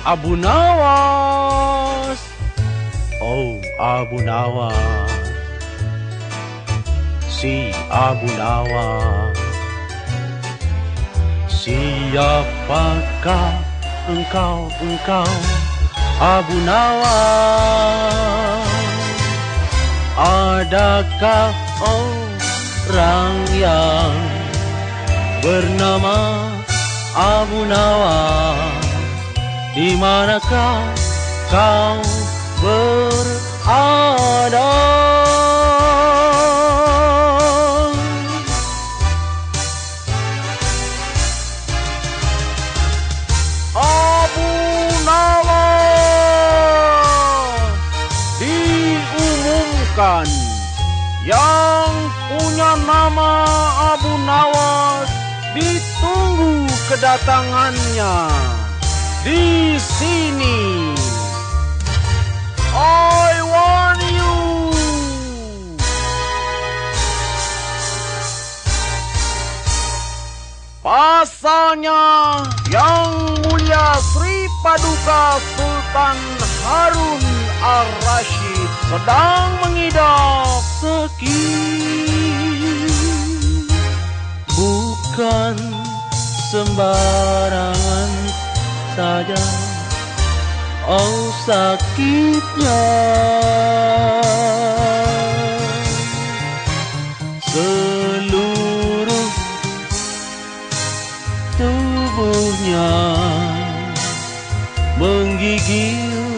Abu Nawas. Oh, Abu Nawas. Si Abu Nawas. Siapakah engkau, Abu Nawas? Adakah orang yang bernama Abu Nawas? Di manakah kau berada? Abu Nawas diumumkan, yang punya nama Abu Nawas ditunggu kedatangannya di sini. I want you. Pasalnya yang mulia Sri Paduka Sultan Harun Ar-Rasyid sedang mengidap sakit. Bukan sembarangan saja sakitnya, seluruh tubuhnya menggigil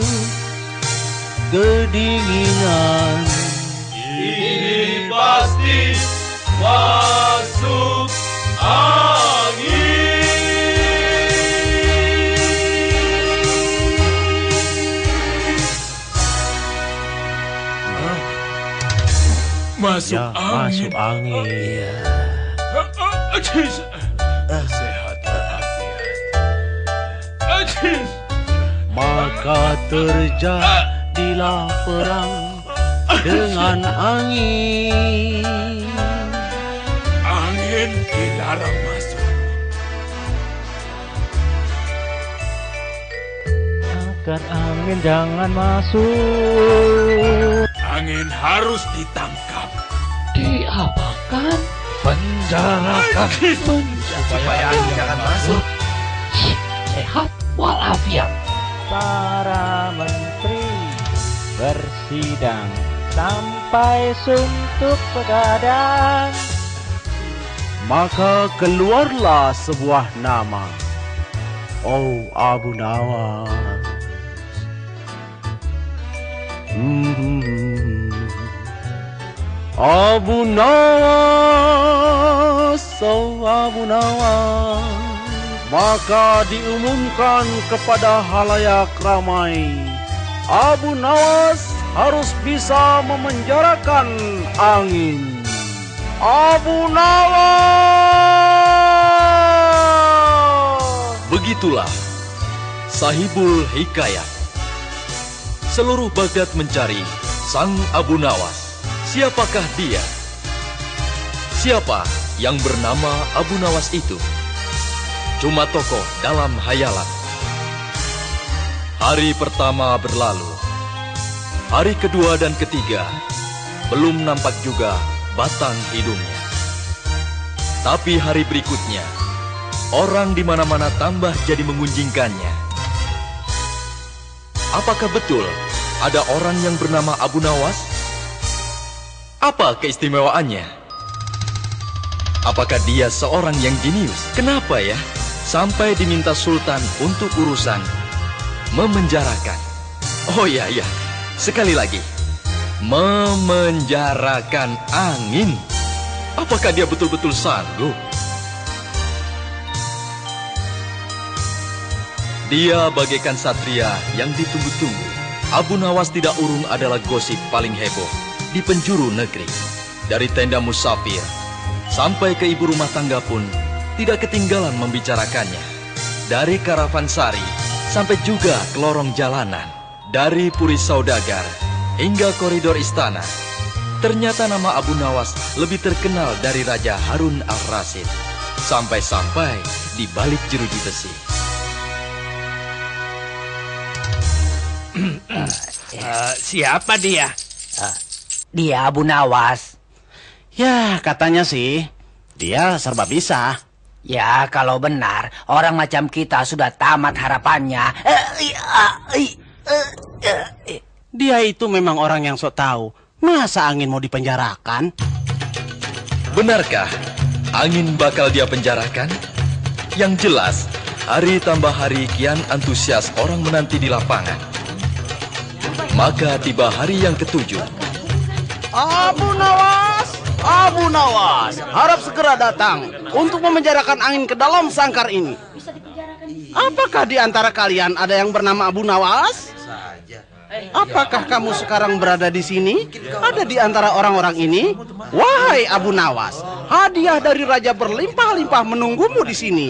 kedinginan. Ini pasti masuk angin. Masuk angin. Iya. Sehat walafiat. Maka terjadilah perang dengan angin. Angin dilarang masuk. Agar angin jangan masuk. Angin harus ditangkap. Diapakan? Penjarakan. Supaya angin jangan masuk. Sehat walafiat. Para menteri bersidang sampai suntuk begadang. Maka keluarlah sebuah nama. Oh, Abu Nawas. Abu Nawas, oh Abu Nawas. Maka diumumkan kepada halayak ramai, Abu Nawas harus bisa memenjarakan angin. Abu Nawas. Begitulah Sahibul Hikayat. Seluruh Baghdad mencari sang Abu Nawas. Siapakah dia? Siapa yang bernama Abu Nawas itu? Cuma tokoh dalam hayalan. Hari pertama berlalu. Hari kedua dan ketiga belum nampak juga batang hidungnya. Tapi hari berikutnya, orang di mana-mana tambah jadi mengunjingkannya. Apakah betul ada orang yang bernama Abu Nawas? Apa keistimewaannya? Apakah dia seorang yang jenius? Kenapa ya sampai diminta Sultan untuk urusan memenjarakan? Oh iya, sekali lagi. Memenjarakan angin. Apakah dia betul-betul sanggup? Dia bagaikan satria yang ditunggu-tunggu. Abu Nawas tidak urung adalah gosip paling heboh di penjuru negeri. Dari tenda musafir sampai ke ibu rumah tangga pun tidak ketinggalan membicarakannya. Dari karavansari sampai juga ke lorong jalanan. Dari puri saudagar hingga koridor istana. Ternyata nama Abu Nawas lebih terkenal dari Raja Harun Al-Rasyid. Sampai-sampai di balik jeruji besi. Siapa dia? Dia Abu Nawas. Ya, katanya sih dia serba bisa. Ya, kalau benar orang macam kita sudah tamat harapannya. Dia itu memang orang yang sok tahu. Masa angin mau dipenjarakan? Benarkah angin bakal dia penjarakan? Yang jelas, hari tambah hari kian antusias orang menanti di lapangan. Maka tiba hari yang ketujuh. Abu Nawas, harap segera datang untuk memenjarakan angin ke dalam sangkar ini. Apakah di antara kalian ada yang bernama Abu Nawas? Apakah kamu sekarang berada di sini? Ada di antara orang-orang ini? Wahai Abu Nawas, hadiah dari raja berlimpah-limpah menunggumu di sini.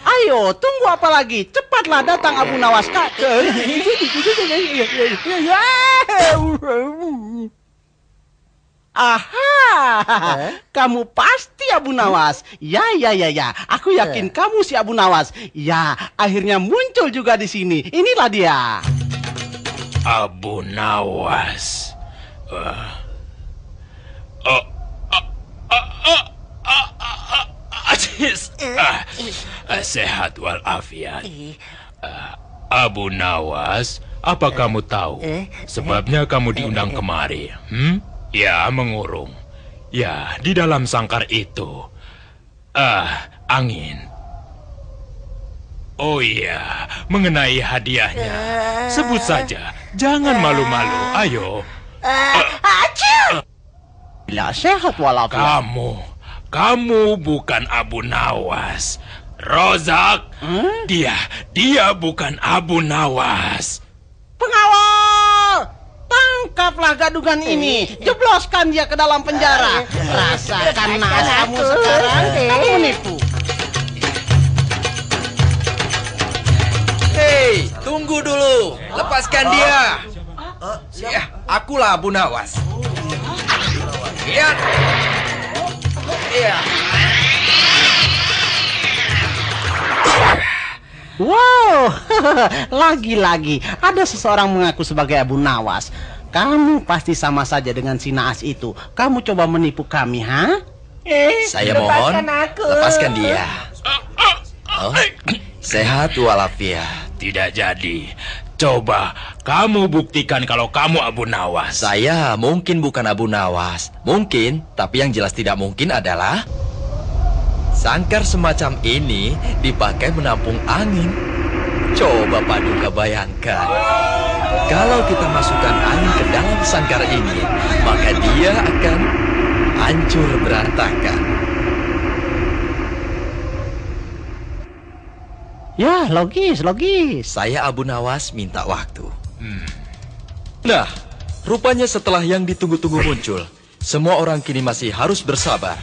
Ayo, tunggu apa lagi? Cepatlah datang Abu Nawas. Aha, kamu pasti Abu Nawas. Ya. Aku yakin kamu si Abu Nawas. Ya, akhirnya muncul juga di sini. Inilah dia. Abu Nawas. Sehat walafiat. Abu Nawas, apa kamu tahu sebabnya kamu diundang kemari? Ya, mengurung. Ya, di dalam sangkar itu. Angin. Oh iya, mengenai hadiahnya. Sebut saja, jangan malu-malu. Ayo. Ya, sehat walafiat. Kamu bukan Abu Nawas. Rozak, dia bukan Abu Nawas. Pengawal, tangkaplah gadungan ini. Jebloskan dia ke dalam penjara. Rasakan naas kamu sekarang. Kamu menipu. Hei, tunggu dulu. Lepaskan dia. Ya, akulah Abu Nawas. Lihat. Iya. Wow, lagi-lagi ada seseorang mengaku sebagai Abu Nawas. Kamu pasti sama saja dengan si naas itu. Kamu coba menipu kami, ha? Saya mohon, lepaskan dia. Oh, sehat walafiat. Tidak jadi. Coba kamu buktikan kalau kamu Abu Nawas. Saya mungkin bukan Abu Nawas. Mungkin, tapi yang jelas tidak mungkin adalah sangkar semacam ini dipakai menampung angin. Coba Paduka bayangkan, kalau kita masukkan angin ke dalam sangkar ini, maka dia akan hancur berantakan. Ya, logis. Saya Abu Nawas minta waktu. Nah, rupanya setelah yang ditunggu-tunggu muncul, semua orang kini masih harus bersabar.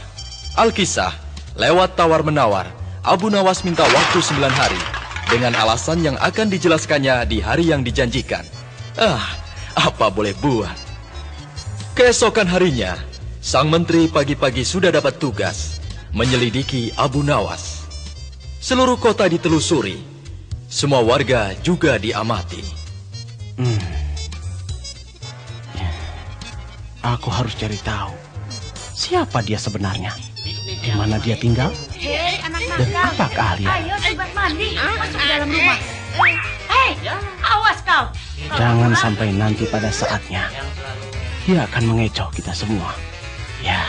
Alkisah, lewat tawar-menawar, Abu Nawas minta waktu 9 hari dengan alasan yang akan dijelaskannya di hari yang dijanjikan. Apa boleh buat. Keesokan harinya, sang menteri pagi-pagi sudah dapat tugas menyelidiki Abu Nawas. Seluruh kota ditelusuri, semua warga juga diamati. Aku harus cari tahu siapa dia sebenarnya, di mana dia tinggal, Hei, anak-anak. dan apa keahlian. Ayo coba mandi, masuk ke dalam rumah. Hei, awas kau. Jangan sampai nanti pada saatnya dia akan mengecoh kita semua. Ya.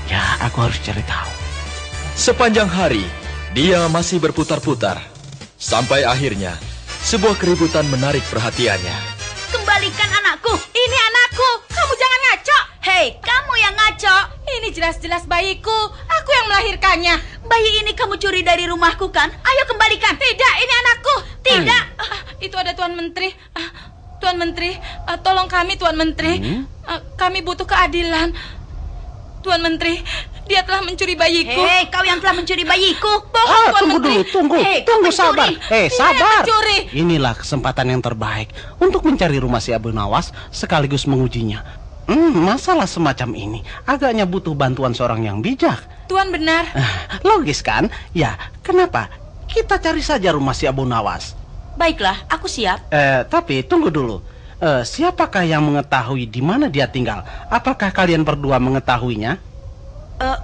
Ya, aku harus cari tahu. Sepanjang hari, dia masih berputar-putar. Sampai akhirnya, sebuah keributan menarik perhatiannya. Kembalikan anakku. Ini anakku. Kamu jangan ngaco. Hei, kamu yang ngaco. Ini jelas-jelas bayiku. Aku yang melahirkannya. Bayi ini kamu curi dari rumahku kan? Ayo kembalikan. Tidak, ini anakku. Tidak. Itu ada Tuan Menteri. Tuan Menteri, tolong kami Tuan Menteri. Kami butuh keadilan. Tuan Menteri, dia telah mencuri bayiku. Hei, kau yang telah mencuri bayiku. Bohong, Tuan Menteri. Tunggu, sabar. Sabar. Mencuri. Inilah kesempatan yang terbaik untuk mencari rumah si Abu Nawas sekaligus mengujinya. Masalah semacam ini agaknya butuh bantuan seorang yang bijak. Tuan benar. Logis kan? Ya, kenapa? kita cari saja rumah si Abu Nawas. Baiklah, aku siap. Tapi tunggu dulu. Siapakah yang mengetahui di mana dia tinggal? Apakah kalian berdua mengetahuinya?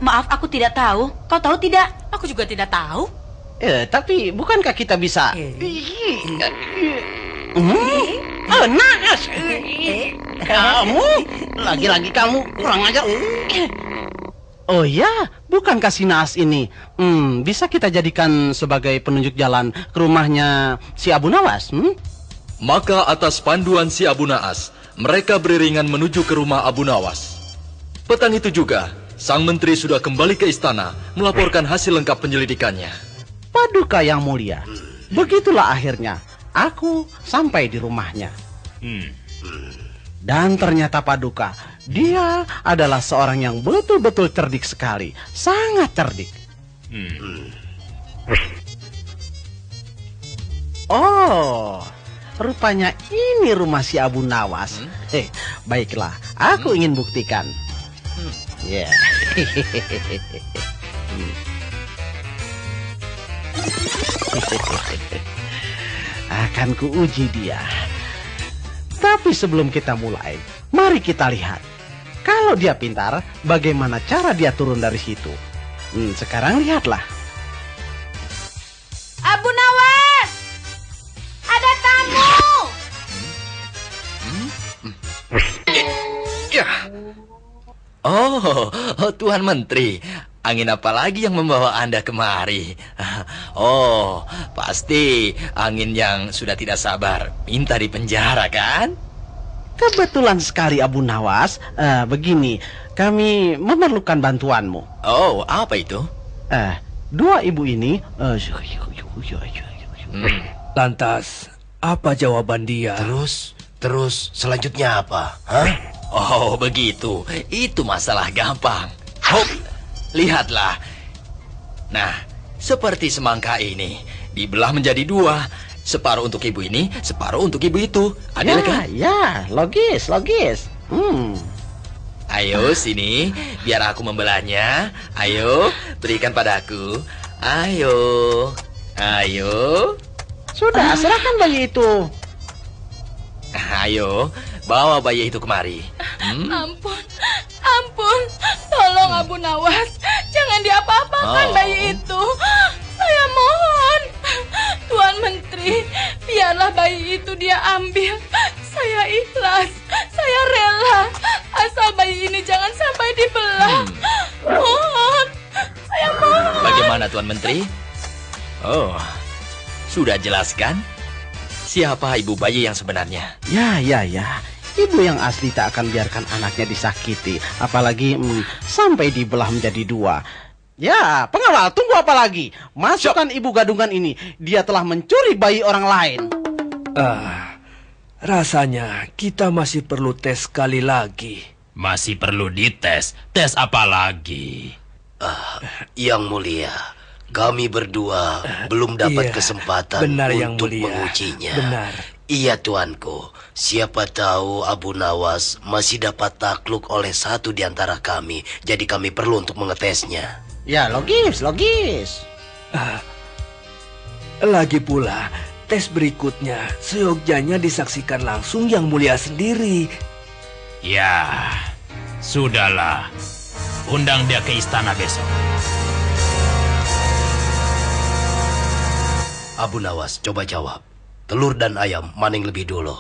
Maaf, aku tidak tahu. Kau tahu tidak? Aku juga tidak tahu. Tapi bukankah kita bisa? Naas! Kamu, lagi-lagi kamu kurang ajar. Oh ya, bukankah si Naas ini bisa kita jadikan sebagai penunjuk jalan ke rumahnya si Abu Nawas? Maka atas panduan si Abu Naas, mereka beriringan menuju ke rumah Abu Nawas. Petang itu juga, sang menteri sudah kembali ke istana melaporkan hasil lengkap penyelidikannya. Paduka yang mulia, begitulah akhirnya aku sampai di rumahnya. Dan ternyata Paduka, dia adalah seorang yang betul-betul cerdik sekali, sangat cerdik. Oh, rupanya ini rumah si Abu Nawas. Baiklah, aku ingin buktikan. Ya. Akan kuuji dia. Tapi sebelum kita mulai, mari kita lihat. Kalau dia pintar, bagaimana cara dia turun dari situ? Sekarang lihatlah. Abu Nawas! Ada tamu! Ya. Oh, Tuan Menteri. Angin apa lagi yang membawa Anda kemari? Oh, pasti angin yang sudah tidak sabar minta di penjara, kan? Kebetulan sekali Abu Nawas. Begini, kami memerlukan bantuanmu. Oh, apa itu? Dua ibu ini. Lantas, apa jawaban dia? Terus selanjutnya apa? Oh, begitu. Itu masalah gampang. Hop, lihatlah. Nah, seperti semangka ini dibelah menjadi dua. Separuh untuk ibu ini, separuh untuk ibu itu. Adil kan? Ya, logis. Ayo sini, biar aku membelahnya. Ayo, berikan padaku. Ayo. Sudah, serahkan bayi itu. Ayo, bawa bayi itu kemari. Ampun, tolong Abu Nawas, jangan diapa-apakan bayi itu. Saya mohon, Tuan Menteri, biarlah bayi itu dia ambil. Saya ikhlas, saya rela, asal bayi ini jangan sampai dibelah. Mohon, saya mohon. Bagaimana Tuan Menteri? Oh, sudah jelas kan? Siapa ibu bayi yang sebenarnya? Ya. Ibu yang asli tak akan biarkan anaknya disakiti, apalagi sampai dibelah menjadi dua. Ya, pengawal, tunggu apa lagi? Masukkan ibu gadungan ini. Dia telah mencuri bayi orang lain. Rasanya kita masih perlu tes sekali lagi. Masih perlu dites. Tes apa lagi? Yang mulia, kami berdua belum dapat kesempatan untuk mengujinya. Benar. Iya tuanku, siapa tahu Abu Nawas masih dapat takluk oleh satu di antara kami. Jadi kami perlu untuk mengetesnya. Ya, logis. Lagi pula, tes berikutnya seyogyanya disaksikan langsung Yang Mulia sendiri. Ya, sudahlah. Undang dia ke istana besok. Abu Nawas, coba jawab. Telur dan ayam, mana yang lebih dulu?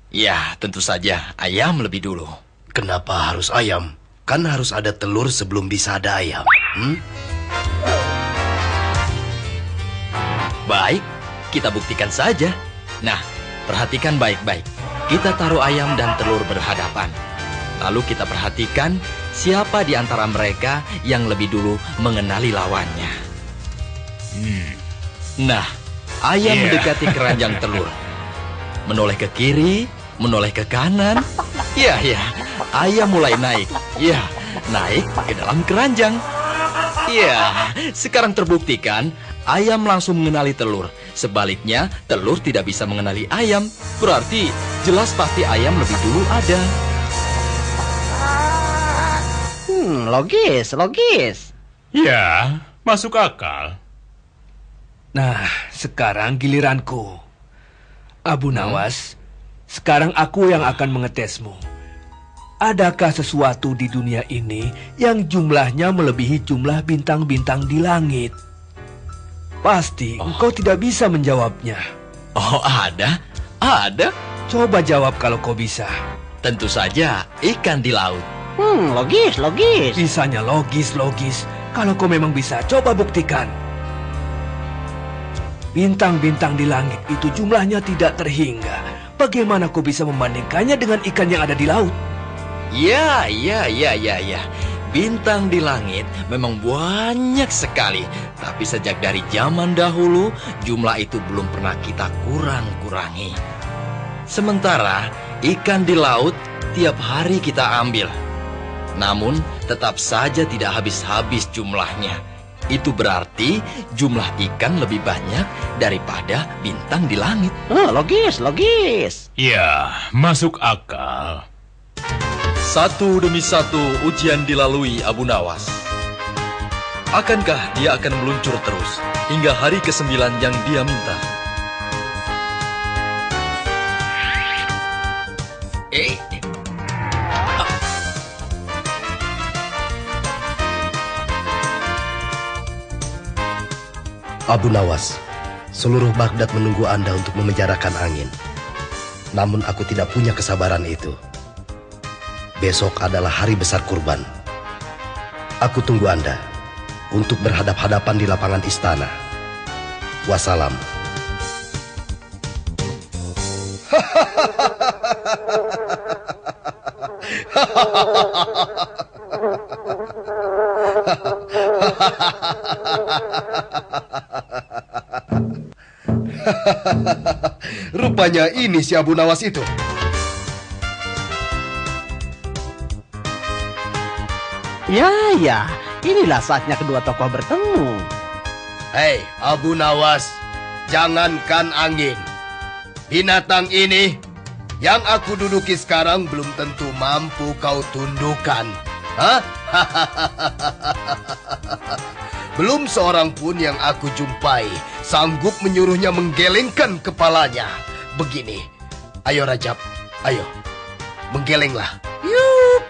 Ya, tentu saja ayam lebih dulu. Kenapa harus ayam? Kan harus ada telur sebelum bisa ada ayam. Baik, kita buktikan saja. Nah, perhatikan baik-baik. Kita taruh ayam dan telur berhadapan. Lalu kita perhatikan siapa di antara mereka yang lebih dulu mengenali lawannya. Nah, ayam mendekati keranjang telur. Menoleh ke kiri, menoleh ke kanan. Ya, ayam mulai naik. Ya, naik ke dalam keranjang. Ya, sekarang terbuktikan ayam langsung mengenali telur. Sebaliknya, telur tidak bisa mengenali ayam. Berarti jelas pasti ayam lebih dulu ada. Logis. Ya, masuk akal. Nah, sekarang giliranku. Abu Nawas, sekarang aku yang akan mengetesmu. Adakah sesuatu di dunia ini yang jumlahnya melebihi jumlah bintang-bintang di langit? Pasti engkau tidak bisa menjawabnya. Oh, ada? Ada? Coba jawab kalau kau bisa. Tentu saja, ikan di laut. Logis. Bisanya logis. Kalau kau memang bisa, coba buktikan. Bintang-bintang di langit itu jumlahnya tidak terhingga. Bagaimana kau bisa membandingkannya dengan ikan yang ada di laut? Ya. Bintang di langit memang banyak sekali. Tapi sejak dari zaman dahulu, jumlah itu belum pernah kita kurang-kurangi. Sementara, ikan di laut tiap hari kita ambil. Namun, tetap saja tidak habis-habis jumlahnya. Itu berarti jumlah ikan lebih banyak daripada bintang di langit. Logis. Ya, masuk akal. Satu demi satu ujian dilalui Abu Nawas. Akankah dia akan meluncur terus hingga hari ke-9 yang dia minta? Abu Nawas, seluruh Baghdad menunggu Anda untuk memenjarakan angin. Namun aku tidak punya kesabaran itu. Besok adalah hari besar kurban. Aku tunggu Anda untuk berhadap-hadapan di lapangan istana. Wassalam. Rupanya ini si Abu Nawas itu. Ya, inilah saatnya kedua tokoh bertemu. Hei, Abu Nawas, jangankan angin. Binatang ini yang aku duduki sekarang belum tentu mampu kau tundukkan. Hah? Belum seorang pun yang aku jumpai sanggup menyuruhnya menggelengkan kepalanya. Begini, ayo Rajab, ayo, menggelenglah. Yup,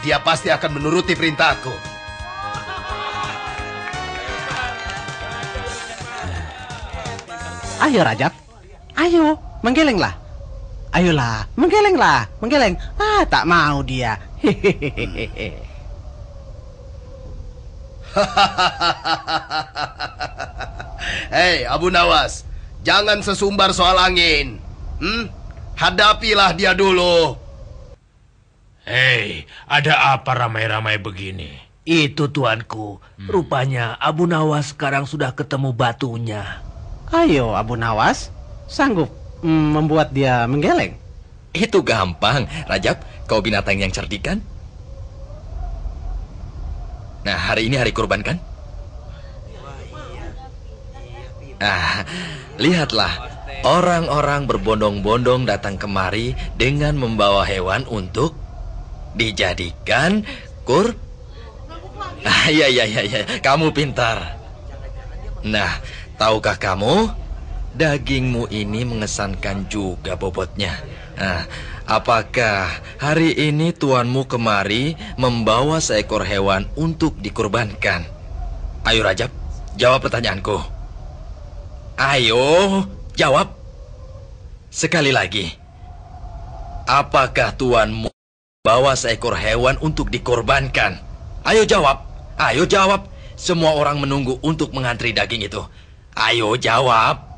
dia pasti akan menuruti perintahku. Ayo Rajab, ayo, menggelenglah. Ayolah, menggeleng. Tak mau dia. Hei, Abu Nawas, jangan sesumbar soal angin. Hadapilah dia dulu. Hei, ada apa ramai-ramai begini? Itu tuanku, rupanya Abu Nawas sekarang sudah ketemu batunya. Ayo Abu Nawas, sanggup membuat dia menggeleng? Itu gampang, Rajab. Kau binatang yang cerdik kan? Nah, hari ini hari kurban kan? Lihatlah. Orang-orang berbondong-bondong datang kemari dengan membawa hewan untuk dijadikan Ya, kamu pintar. Nah, tahukah kamu, dagingmu ini mengesankan juga bobotnya. Apakah hari ini tuanmu kemari membawa seekor hewan untuk dikurbankan? Ayo Rajab, jawab pertanyaanku. Ayo, jawab. Sekali lagi. Apakah tuanmu bawa seekor hewan untuk dikorbankan? Ayo jawab. Semua orang menunggu untuk mengantri daging itu. Ayo jawab.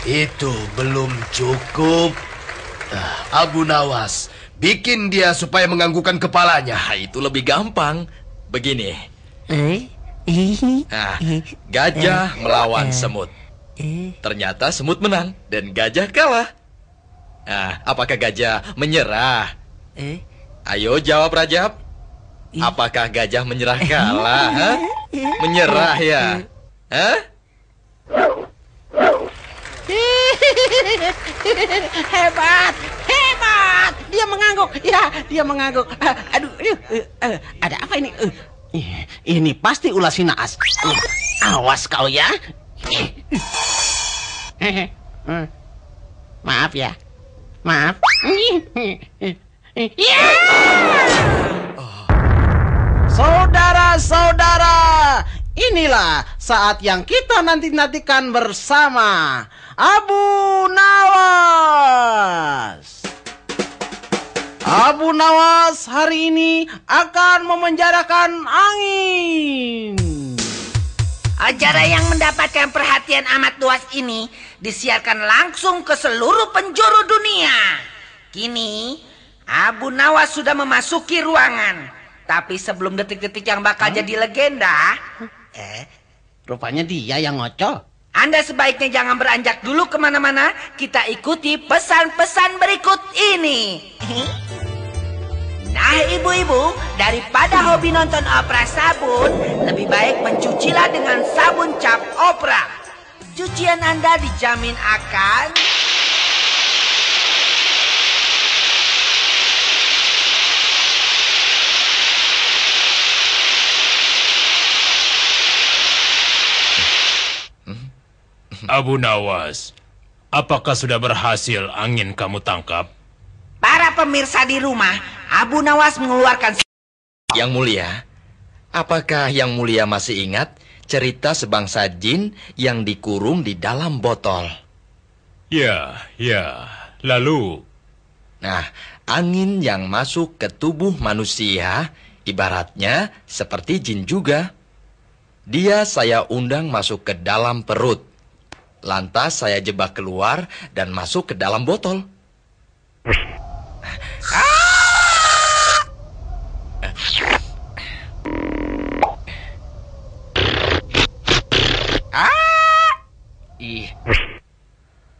Itu belum cukup. Abu Nawas, bikin dia supaya menganggukkan kepalanya. Itu lebih gampang. Begini. Gajah melawan semut. Ternyata semut menang dan gajah kalah. Apakah gajah menyerah? Ayo jawab Rajab. Apakah gajah menyerah kalah? Menyerah ya? Hebat. Dia mengangguk. Ya, dia mengangguk. Aduh. Ada apa ini? Ini pasti ulah si Naas. Awas kau ya. Maaf ya. Maaf. Saudara-saudara, inilah saat yang kita nanti-nantikan bersama Abu Nawas. Abu Nawas hari ini akan memenjarakan angin. Acara yang mendapatkan perhatian amat luas ini disiarkan langsung ke seluruh penjuru dunia. Kini, Abu Nawas sudah memasuki ruangan. Tapi sebelum detik-detik yang bakal jadi legenda... Rupanya dia yang ngocol. Anda sebaiknya jangan beranjak dulu kemana-mana. Kita ikuti pesan-pesan berikut ini. Nah ibu-ibu, daripada hobi nonton opera sabun, lebih baik mencucilah dengan sabun cap opera. Cucian Anda dijamin akan... Abu Nawas, apakah sudah berhasil angin kamu tangkap? Para pemirsa di rumah, Abu Nawas mengeluarkan... Yang Mulia, apakah Yang Mulia masih ingat cerita sebangsa jin yang dikurung di dalam botol? Ya, lalu... Nah, angin yang masuk ke tubuh manusia ibaratnya seperti jin juga. Dia saya undang masuk ke dalam perut. Lantas saya jebak keluar dan masuk ke dalam botol.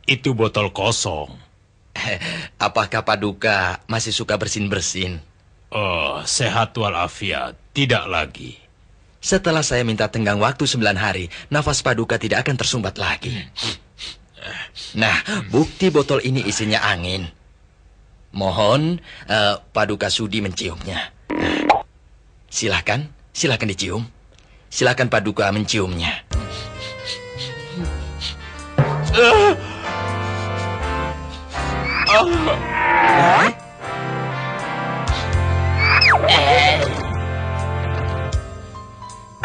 Itu botol kosong. Apakah Paduka masih suka bersin-bersin? Oh, sehat walafiat. Tidak lagi. Setelah saya minta tenggang waktu 9 hari, nafas Paduka tidak akan tersumbat lagi. Nah, bukti botol ini isinya angin. Mohon Paduka sudi menciumnya. Silakan dicium. Silakan Paduka menciumnya.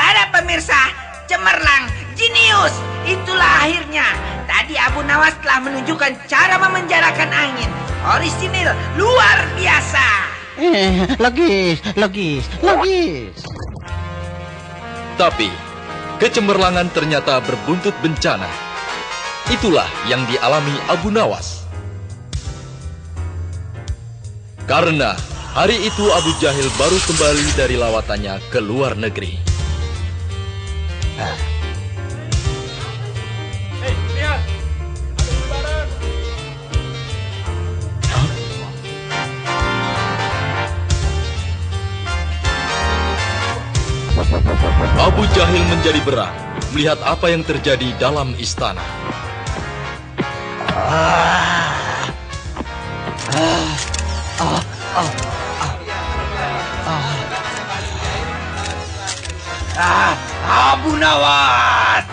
Para pemirsa, cemerlang, jenius, itulah akhirnya. Tadi Abu Nawas telah menunjukkan cara memenjarakan angin. Orisinil, luar biasa. Logis. Tapi, kecemerlangan ternyata berbuntut bencana. Itulah yang dialami Abu Nawas. Karena hari itu Abu Jahil baru kembali dari lawatannya ke luar negeri. Lihat. Abu Jahil menjadi berang melihat apa yang terjadi dalam istana. Abu Nawas.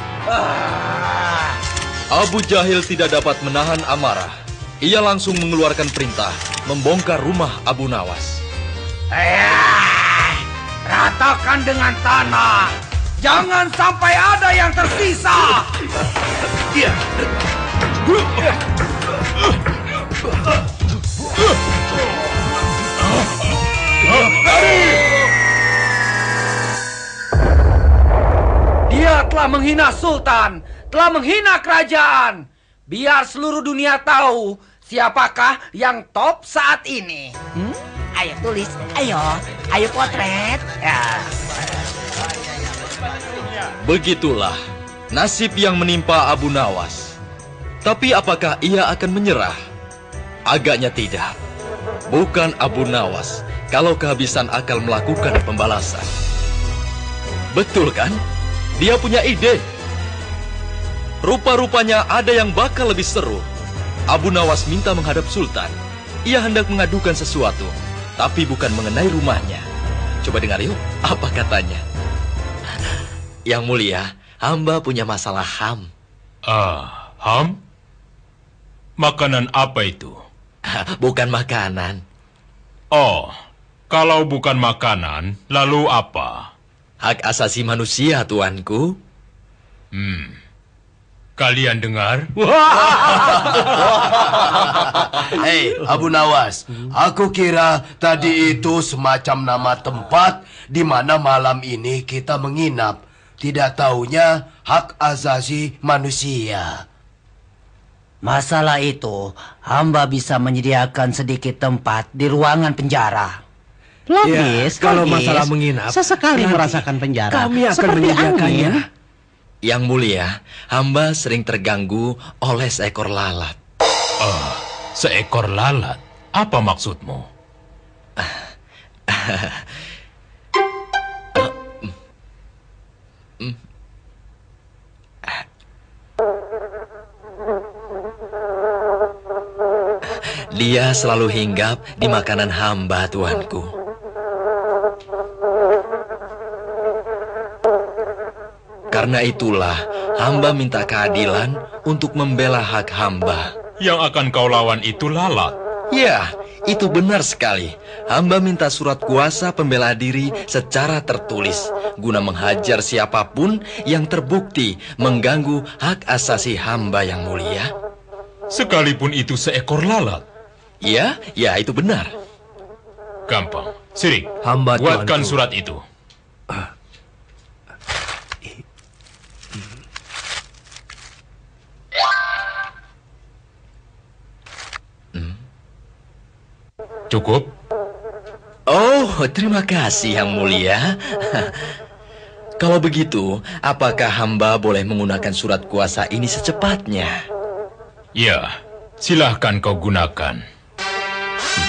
Abu Jahil tidak dapat menahan amarah. Ia langsung mengeluarkan perintah membongkar rumah Abu Nawas. Ratakan dengan tanah. Jangan sampai ada yang tersisa. Dia telah menghina Sultan, telah menghina kerajaan. Biar seluruh dunia tahu siapakah yang top saat ini. Ayo tulis, ayo potret. Ya. Begitulah nasib yang menimpa Abu Nawas. Tapi apakah ia akan menyerah? Agaknya tidak. Bukan Abu Nawas kalau kehabisan akal melakukan pembalasan. Betul kan? Dia punya ide. Rupa-rupanya ada yang bakal lebih seru. Abu Nawas minta menghadap Sultan. Ia hendak mengadukan sesuatu, tapi bukan mengenai rumahnya. Coba dengar yuk, apa katanya? Yang mulia, hamba punya masalah ham. Ham? Makanan apa itu? Bukan makanan. Oh, kalau bukan makanan, lalu apa? Hak asasi manusia, tuanku. Kalian dengar? Hei, Abu Nawas, aku kira tadi itu semacam nama tempat di mana malam ini kita menginap. Tidak taunya hak asasi manusia. Masalah itu, hamba bisa menyediakan sedikit tempat di ruangan penjara. Logis, kalau logis. masalah menginap, Sesekali nanti merasakan penjara. kami akan Seperti menyediakannya. angin. Yang mulia, hamba sering terganggu oleh seekor lalat. Seekor lalat? Apa maksudmu? Dia selalu hinggap di makanan hamba, tuanku. Karena itulah, hamba minta keadilan untuk membela hak hamba. Yang akan kau lawan itu lalat. Ya, itu benar sekali. Hamba minta surat kuasa pembela diri secara tertulis, guna menghajar siapapun yang terbukti mengganggu hak asasi hamba yang mulia. Sekalipun itu seekor lalat. Ya, itu benar. Gampang. Sirik, Hamba buatkan tuanku. surat itu. Cukup? Oh, terima kasih yang mulia. Kalau begitu, apakah hamba boleh menggunakan surat kuasa ini secepatnya? Ya, silahkan kau gunakan.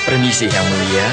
Permisi yang mulia.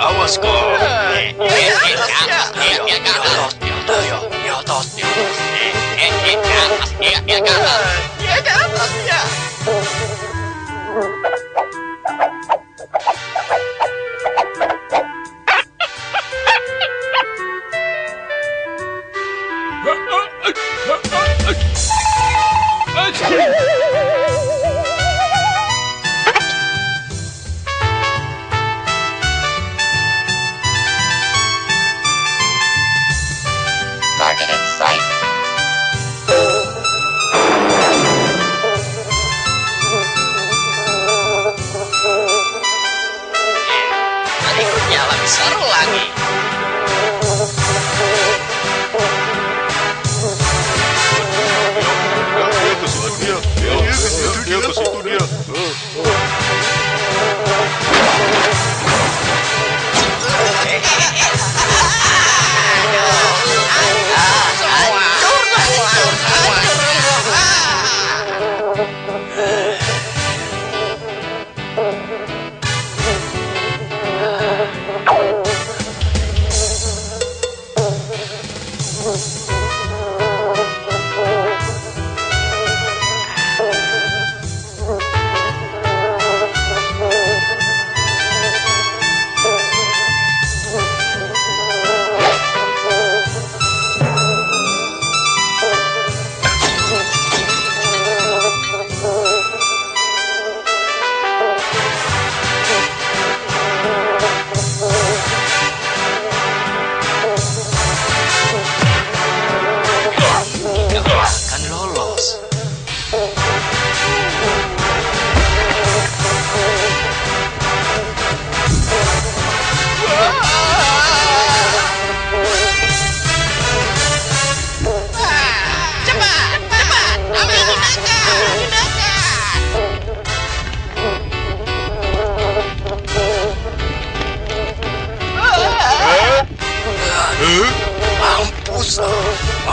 Awas kau. Target in sight. Berikutnya lebih seru lagi.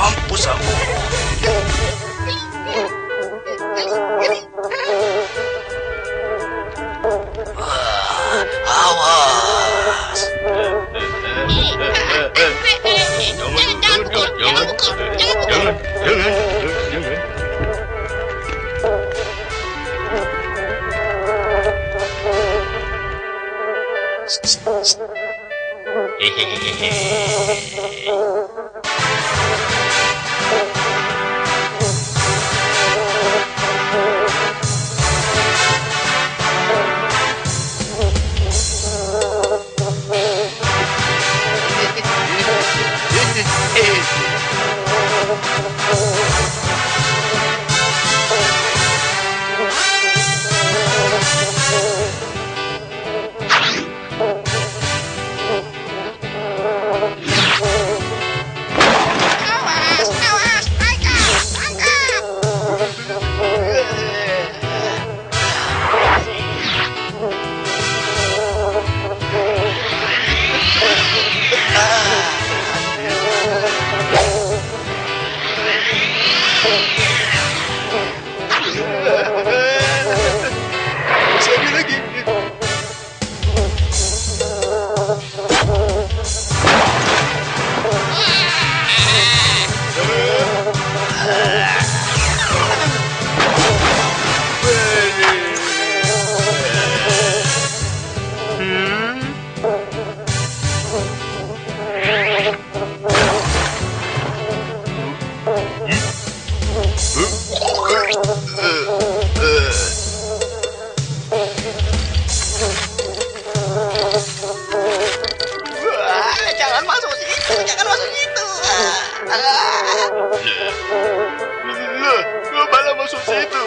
Mampus aku. Awas. Jangan. Lu malah masuk situ.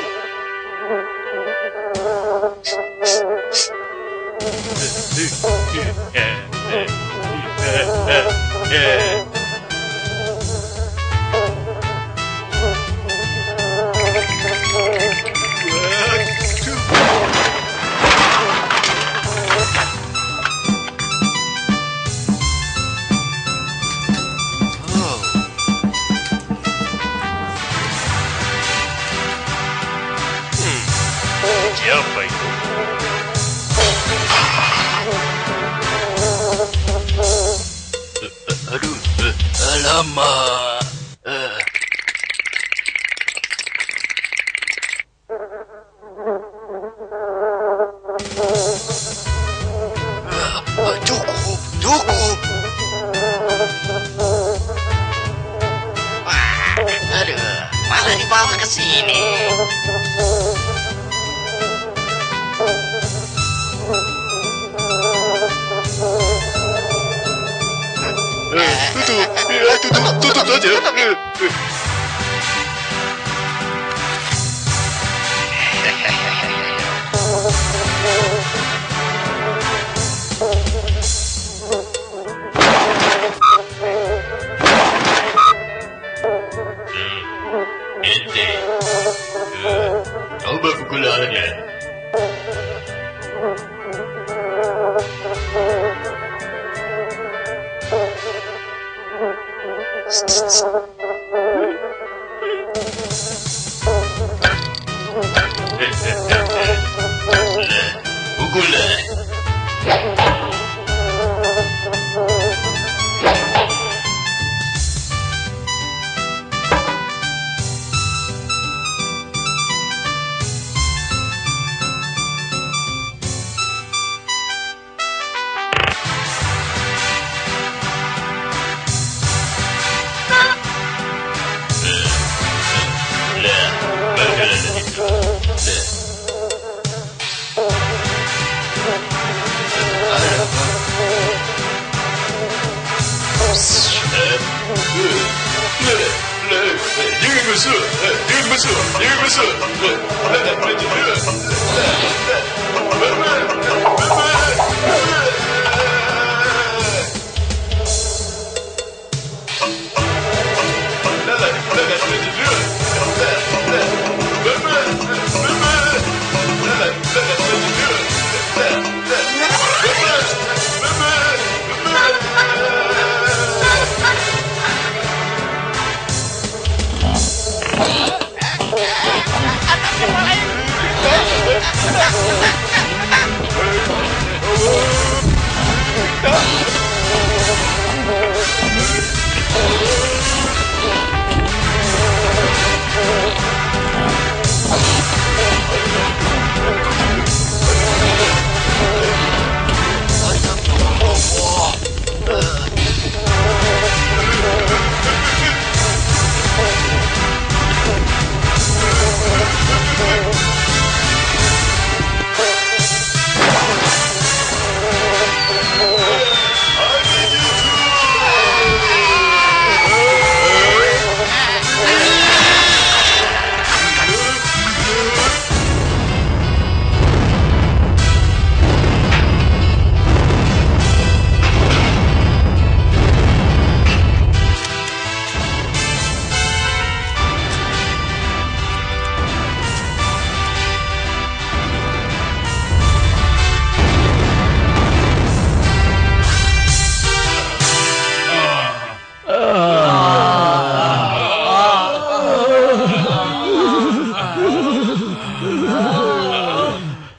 Siapa itu? Aduh, alamak. Cukup. Aduh, malah dibawa ke sini. Tutup saja. Ente, coba pukulannya. Pukulan.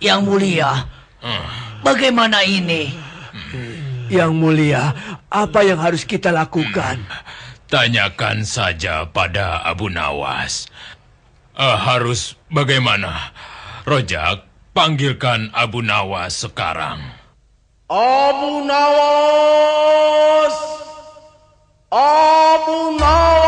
Yang mulia, bagaimana ini? Yang mulia, apa yang harus kita lakukan? Tanyakan saja pada Abu Nawas. Harus bagaimana? Rojak, panggilkan Abu Nawas sekarang. Abu Nawas! Abu Nawas!